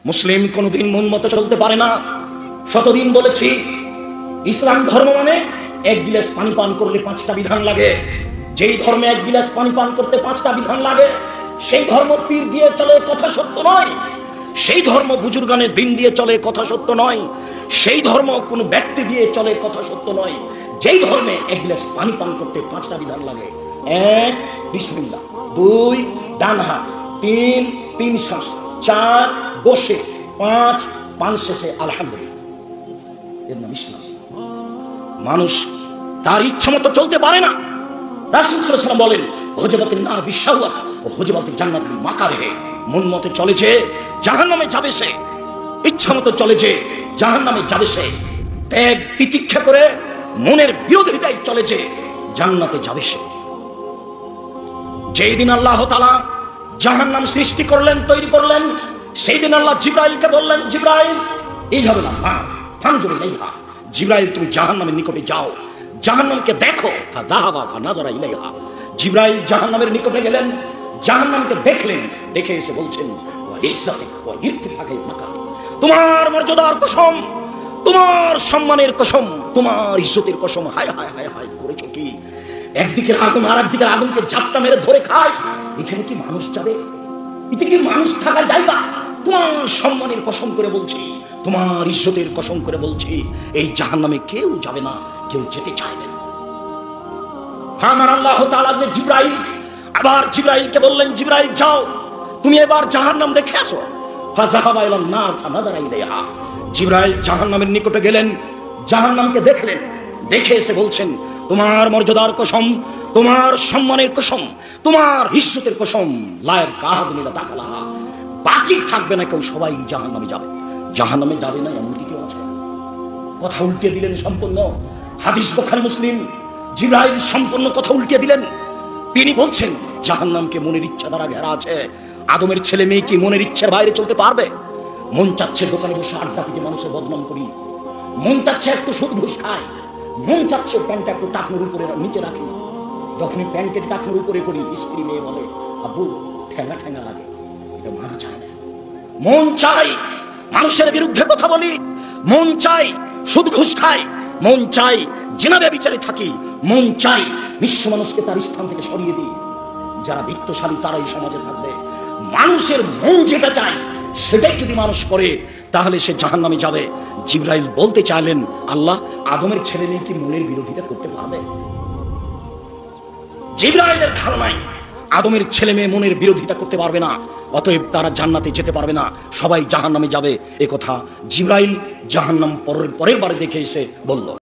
মুসলিম কোনদিন মন মতো চলতে পারে না। শতদিন বলেছি, ইসলাম ধর্ম মানে এক গিলাস পানি পান করলে 5টা বিধান লাগে। যেই ধর্মে এক গিলাস পানি পান করতে 5টা বিধান লাগে, সেই ধর্ম পীর দিয়ে চলে, কথা সত্য নয়। সেই ধর্ম বুজুর্গানের দিন দিয়ে চলে, কথা সত্য নয়। সেই ধর্ম কোন ব্যক্তি দিয়ে চলে, কথা সত্য নয়। যেই ধর্মে এক গিলাস পানি পান করতে 5টা বিধান লাগে। 1 বিসমিল্লাহ, 2 ডান হাত, 3 শ্বাস, 4 বসে, 5 পান শেষে আলহামদুলিল্লাহ। এর নাম ইসলাম। মানুষ তার ইচ্ছা মতো চলতে পারে না। রাসূল সাল্লাল্লাহু আলাইহি ওয়াসাল্লাম বলেন, হুজবাতিন নার বিশাওয়াত ও হুজবাতিল জান্নাত বিল মাকারিহ। মন মতো চলে যে জাহান্নামে যাবে সে, ইচ্ছা মতো চলে যে জাহান্নামে যাবে সে। ত্যাগ তিতিক্ষা করে মনের বিরোধিতায় চলে যে জান্নাতে যাবে সে। যেই দিন আল্লাহ তাআলা জাহান্নাম সৃষ্টি করলেন, তৈরি করলেন, সেই দিন আল্লাহ জিবরাইলকে বললেন, জিবরাইল ইযহাবুল মা ফানজুর ইলাইহা। জিবরাইল তুমি জাহান্নামের নিকটে যাও, জাহান্নামকে দেখো। ফাযাহাবা ফানাযারা ইলাইহা। জিবরাইল জাহান্নামের নিকটে গেলেন, জাহান্নামকে দেখলেন, দেখে এসে বলছেন, ওয়া ইজ্জাতি ওয়া ইরতিফাকাল মাকাম। তোমার মর্যাদার কসম, তোমার সম্মানের কসম, তোমার ইজ্জতের কসম। হায় হায় হায় হায় করেছো কি? একদিকের আগুন আর একদিকের আগুনকে ঝাপটা মেরে ধরে খায়। এখানে কি মানুষ যাবে? এটা কি মানুষ থাকার জায়গা? তোমার সম্মানের কসম করে বলছি, তোমার ইজ্জতের কসম করে বলছি, এই জাহান্নামে কেউ যাবে না, কেউ যেতে চাইবে না। আমার আল্লাহ তাআলা যে জিবরাইল, আবার জিবরাইলকে বললেন, জিবরাইল যাও, তুমি এবার জাহান্নাম দেখে আসো। ফাযাহাবা ইলান নার ফানাযারা ইলাইহা। জিবরাইল জাহান্নামের নিকটে গেলেন, জাহান্নামকে দেখলেন, দেখে এসে বলছেন, তোমার মর্যাদার কসম, তোমার সম্মানের কসম, তোমার ইজ্জতের কসম, লা ইয়াকাদু ইলা দাখালাহা। বাকি থাকবে না কেউ, সবাই জাহান্নামে যাবে। জাহান্নামে যাবে না এমন কি কেউ আছে? কথা উল্টে দিলেন সম্পূর্ণ। হাদিস বুখারী মুসলিম। জিবরাইল সম্পূর্ণ কথা উল্টে দিলেন। তিনি বলছেন, জাহান্নামকে মনের ইচ্ছা দ্বারা ঘেরা আছে। আদমের ছেলে মেয়ে কি মনের ইচ্ছার বাইরে চলতে পারবে? মন চাচ্ছে দোকানে বসে আড্ডা পিটে মানুষের বদনাম করি, মন চাচ্ছে একটু সুদ ঘুষ খায়, মন চাচ্ছে প্যান্টটা একটু টাকনোর উপরে নিচে রাখি। যখনই প্যান্টের টাকনোর উপরে করি, স্ত্রী মেয়ে বলে, আব্বু ঠেঙ্গা ঠেঙ্গা লাগে। এটা মানা চায় না। মন চাই মানুষের বিরুদ্ধে কথা বলি, মন চাই সুদ ঘুষ খাই, মন চাই জিনা ব্যভিচারে থাকি, মন চাই বিশ্ব মানুষকে তার স্থান থেকে সরিয়ে দিই। যারা বিত্তশালী তারাই সমাজে থাকবে। মানুষের মন যেটা চায় সেটাই যদি মানুষ করে, তাহলে সে জাহান্নামে যাবে। জিবরাইল বলতে চাইলেন, আল্লাহ আদমের ছেলে মেয়ে কি মনের বিরোধিতা করতে পারবে? জিবরাইলের ধারণায় আদমের ছেলে মেয়ে মনের বিরোধিতা করতে পারবে না, অতএব তারা জান্নাতে যেতে পারবে না, সবাই জাহান্নামে যাবে। এ কথা জিবরাইল জাহান্নাম পরের বারে দেখে এসে বলল।